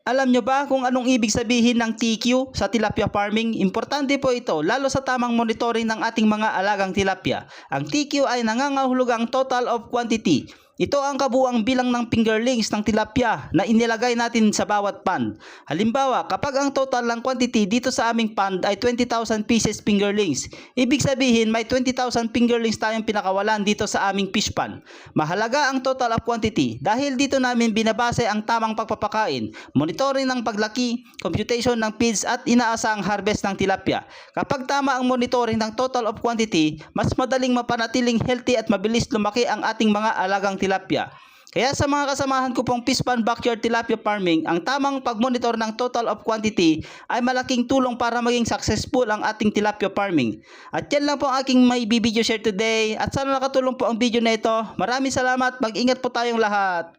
Alam nyo ba kung anong ibig sabihin ng TQ sa tilapia farming? Importante po ito, lalo sa tamang monitoring ng ating mga alagang tilapia. Ang TQ ay nangangahulugang total of quantity. Ito ang kabuang bilang ng fingerlings ng tilapia na inilagay natin sa bawat pond. Halimbawa, kapag ang total ng quantity dito sa aming pond ay 20,000 pieces fingerlings, ibig sabihin may 20,000 fingerlings tayong pinakawalan dito sa aming fish pond. Mahalaga ang total of quantity dahil dito namin binabase ang tamang pagpapakain, monitoring ng paglaki, computation ng feeds at inaasahang harvest ng tilapia. Kapag tama ang monitoring ng total of quantity, mas madaling mapanatiling healthy at mabilis lumaki ang ating mga alagang tilapia. Kaya sa mga kasamahan ko pong Fish Pond Backyard Tilapia Farming, ang tamang pagmonitor ng total of quantity ay malaking tulong para maging successful ang ating tilapia farming. At yan lang po ang aking may video share today at sana nakatulong po ang video na ito. Maraming salamat, mag-ingat po tayong lahat.